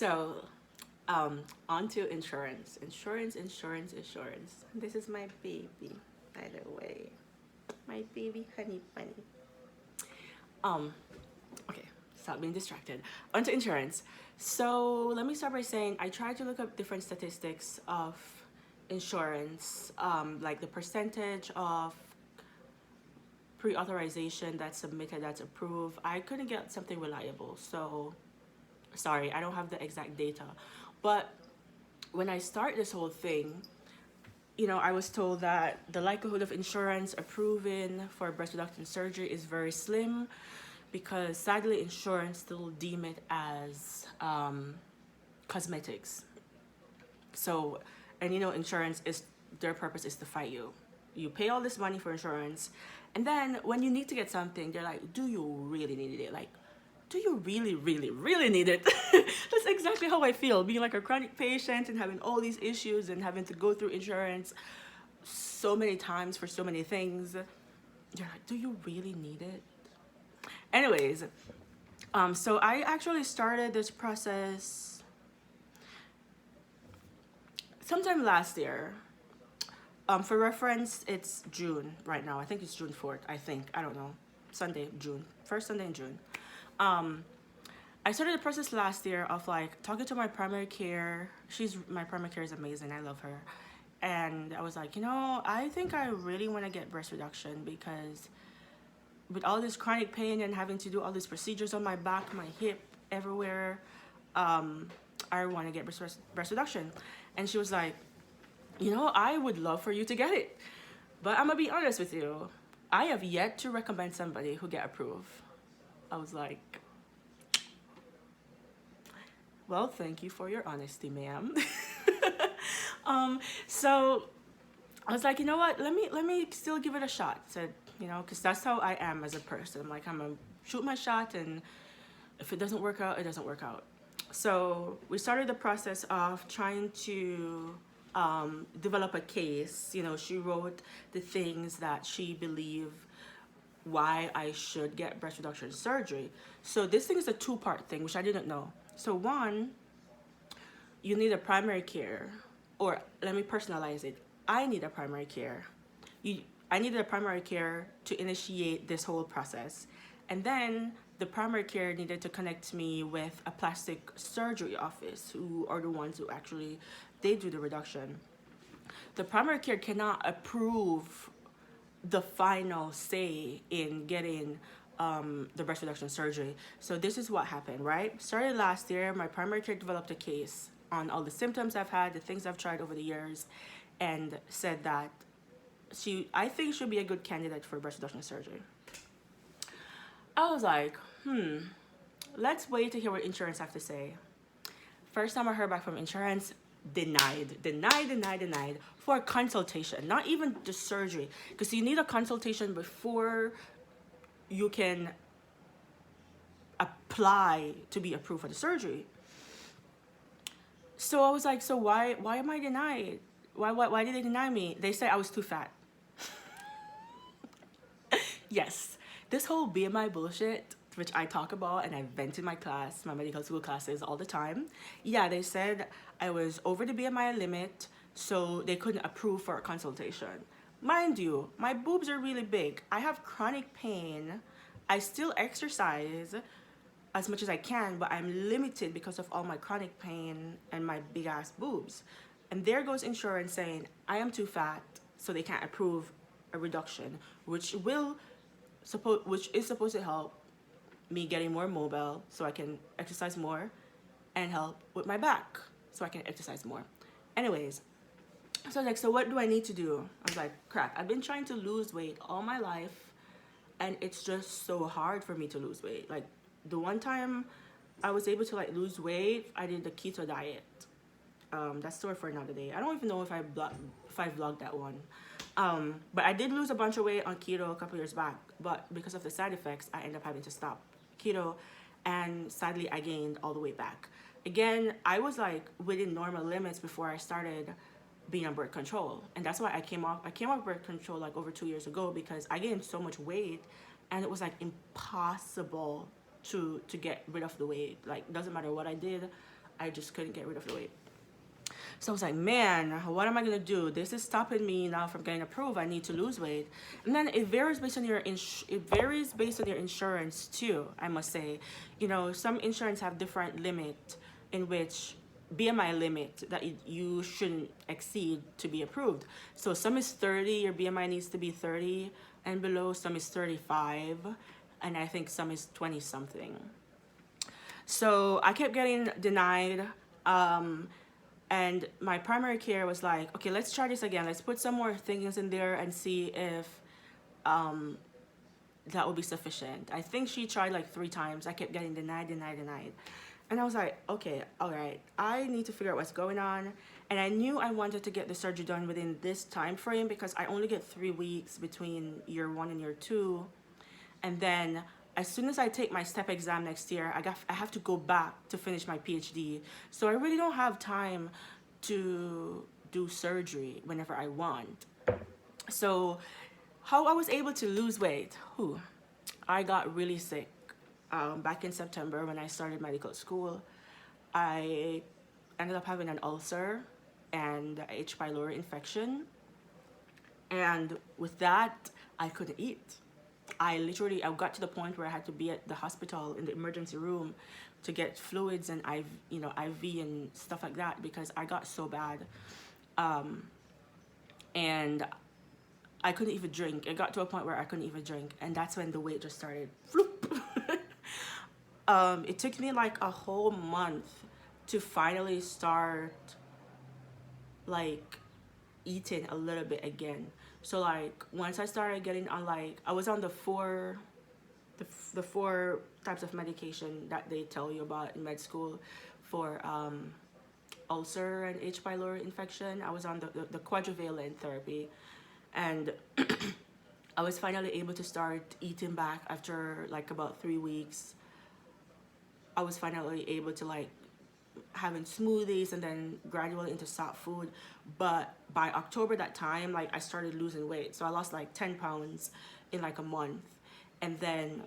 So, on to insurance. Insurance. This is my baby, by the way. My baby honey bunny. Um, okay, stop being distracted. On to insurance. So let me start by saying I tried to look up different statistics of insurance, like the percentage of pre-authorization that's submitted, that's approved. I couldn't get something reliable, so sorry, I don't have the exact data. But when I start this whole thing, I was told that the likelihood of insurance approving for breast reduction surgery is very slim because sadly insurance still deem it as cosmetics. So, and insurance is, their purpose is to fight you. You pay all this money for insurance, and then when you need to get something, they're like, do you really need it? Like, do you really, really, really need it? That's exactly how I feel, being like a chronic patient and having all these issues and having to go through insurance so many times for so many things. You're like, do you really need it? Anyways, so I actually started this process sometime last year. For reference, it's June right now. I think it's June 4th. I don't know. Sunday, June. First Sunday in June. I started the process last year of like talking to my primary care. My primary care is amazing. I love her. And I was like, I think I really want to get breast reduction because with all this chronic pain and having to do all these procedures on my back, my hip, everywhere, I want to get breast reduction. And she was like, I would love for you to get it. But I'm going to be honest with you. I have yet to recommend somebody who get approved. I was like, well, thank you for your honesty, ma'am. So I was like, you know what? Let me still give it a shot. Said, because that's how I am as a person. Like, I'm gonna shoot my shot, and if it doesn't work out, it doesn't work out. So we started the process of trying to develop a case. She wrote the things that she believed why I should get breast reduction surgery. So this thing is a two-part thing, which I didn't know. So one, you need a primary care, or let me personalize it. I need a primary care. I needed a primary care to initiate this whole process. And then the primary care needed to connect me with a plastic surgery office, who are the ones who actually, they do the reduction. The primary care cannot approve the final say in getting the breast reduction surgery. So this is what happened, right? Started last year, my primary care developed a case on all the symptoms I've had, the things I've tried over the years, and said that I think she'll be a good candidate for breast reduction surgery. I was like, let's wait to hear what insurance have to say. First time I heard back from insurance, denied for a consultation, not even the surgery, because you need a consultation before you can apply to be approved for the surgery. So I was like, so why am I denied? Why did they deny me? They said I was too fat. Yes, this whole BMI bullshit, which I talk about and I vent in my class, my medical school classes all the time. Yeah, they said I was over the BMI limit, so they couldn't approve for a consultation. Mind you, my boobs are really big. I have chronic pain. I still exercise as much as I can, but I'm limited because of all my chronic pain and my big ass boobs. And there goes insurance saying I am too fat, so they can't approve a reduction, which is supposed to help me getting more mobile so I can exercise more, and help with my back so I can exercise more. Anyways, so like, so what do I need to do? I was like, crap, I've been trying to lose weight all my life, and it's just so hard for me to lose weight. Like, the one time I was able to like lose weight, I did the keto diet. That's story for another day. I don't even know if I vlogged that one. But I did lose a bunch of weight on keto a couple years back, but because of the side effects, I ended up having to stop keto, and sadly I gained all the way back. Again, I was like within normal limits before I started being on birth control, and that's why I came off birth control like over 2 years ago, because I gained so much weight and it was like impossible to get rid of the weight. Like, doesn't matter what I did, I just couldn't get rid of the weight. So I was like, man, what am I gonna do? This is stopping me now from getting approved. I need to lose weight. And then it varies based on your insurance too, I must say. You know, some insurance have different limit in which BMI limit that you shouldn't exceed to be approved. So some is 30, your BMI needs to be 30 and below. Some is 35, and I think some is 20 something. So I kept getting denied. And my primary care was like, okay, let's try this again. Let's put some more things in there and see if that would be sufficient. I think she tried like 3 times. I kept getting denied. And I was like, okay, all right, I need to figure out what's going on. And I knew I wanted to get the surgery done within this time frame because I only get 3 weeks between year 1 and year 2. And then as soon as I take my step exam next year, I have to go back to finish my PhD. So I really don't have time to do surgery whenever I want. So how I was able to lose weight, I got really sick back in September when I started medical school. I ended up having an ulcer and H. pylori infection. And with that, I couldn't eat. I got to the point where I had to be at the hospital in the emergency room to get fluids and IV and stuff like that because I got so bad. And I couldn't even drink. It got to a point where I couldn't even drink, and that's when the weight just started floop. It took me like a whole month to finally start like eating a little bit again. So like once I started getting on, like I was on the four types of medication that they tell you about in med school for ulcer and H. pylori infection. I was on the quadrivalent therapy, and I was finally able to start eating back after like about 3 weeks. I was finally able to like having smoothies and then gradually into soft food. But by October that time, like I started losing weight. So I lost like 10 pounds in like a month. And then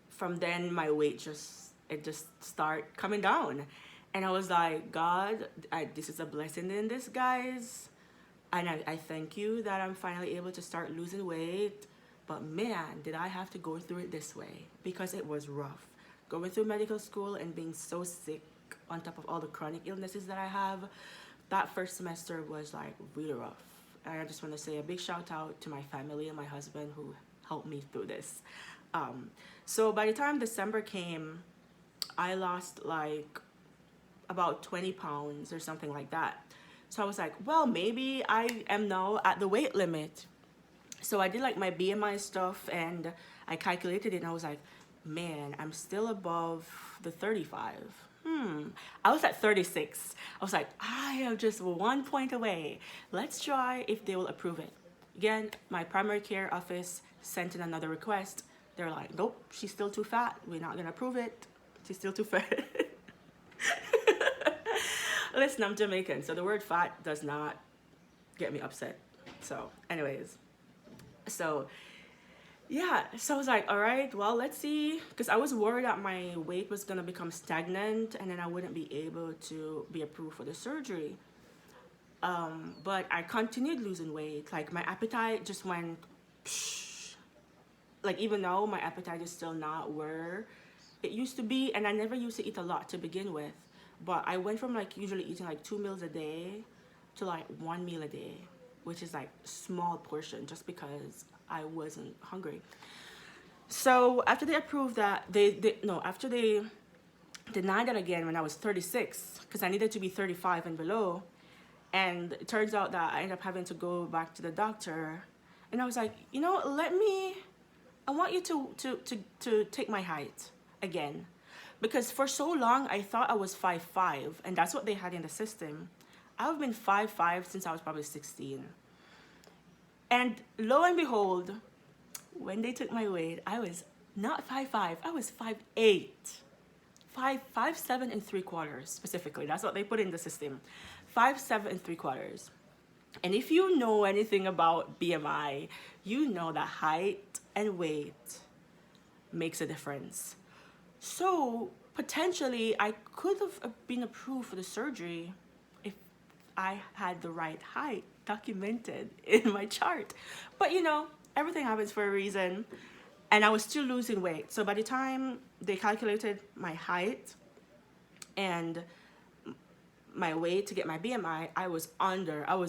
from then my weight just started coming down. And I was like, God, this is a blessing in disguise. And I thank you that I'm finally able to start losing weight. But man, did I have to go through it this way, because it was rough. Going through medical school and being so sick on top of all the chronic illnesses that I have, that first semester was like really rough. And I just want to say a big shout out to my family and my husband who helped me through this. So by the time December came, I lost like about 20 pounds or something like that. So I was like, well, maybe I am now at the weight limit. So I did like my BMI stuff and I calculated it, and I was like, man, I'm still above the 35. I was at 36. I was like, I am just 1 point away. Let's try if they will approve it. Again, my primary care office sent in another request. They're like, nope, she's still too fat. We're not gonna approve it. She's still too fat. Listen, I'm Jamaican, so the word fat does not get me upset. So anyways, yeah, so I was like, all right, well, let's see, because I was worried that my weight was gonna become stagnant and then I wouldn't be able to be approved for the surgery. But I continued losing weight. Like my appetite just went psh. Like even now my appetite is still not where it used to be, and I never used to eat a lot to begin with. But I went from like usually eating like 2 meals a day to like 1 meal a day, which is like small portion just because I wasn't hungry. So after they approved that, after they denied it again when I was 36, because I needed to be 35 and below, and it turns out that I ended up having to go back to the doctor, and I was like, I want you to take my height again, because for so long I thought I was 5'5", and that's what they had in the system. I've been 5'5" since I was probably 16. And lo and behold, when they took my weight, I was not 5'5", I was 5'8". 5'7" and 3/4 specifically. That's what they put in the system. 5'7" and 3/4. And if you know anything about BMI, you know that height and weight makes a difference. So potentially I could have been approved for the surgery if I had the right height documented in my chart. But you know, everything happens for a reason. And I was still losing weight. So by the time they calculated my height and my weight to get my BMI, I was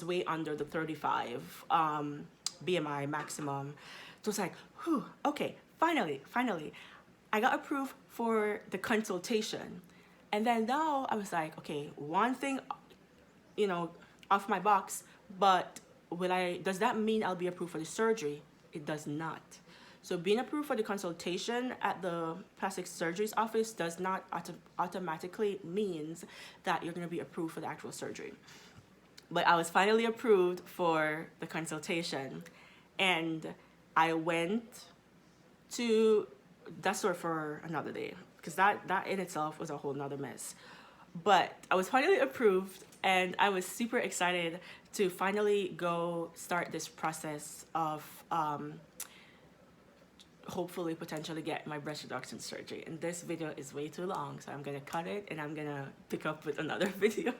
way under the 35 BMI maximum. So it's like, whew, okay, finally, I got approved for the consultation. And then now I was like, okay, one thing, you know, off my box, but does that mean I'll be approved for the surgery? It does not. So being approved for the consultation at the plastic surgery's office does not automatically means that you're going to be approved for the actual surgery. But I was finally approved for the consultation, and I went to that store for another day because that in itself was a whole nother mess. But I was finally approved, and I was super excited to finally go start this process of hopefully potentially get my breast reduction surgery. And this video is way too long, so I'm gonna cut it and I'm gonna pick up with another video.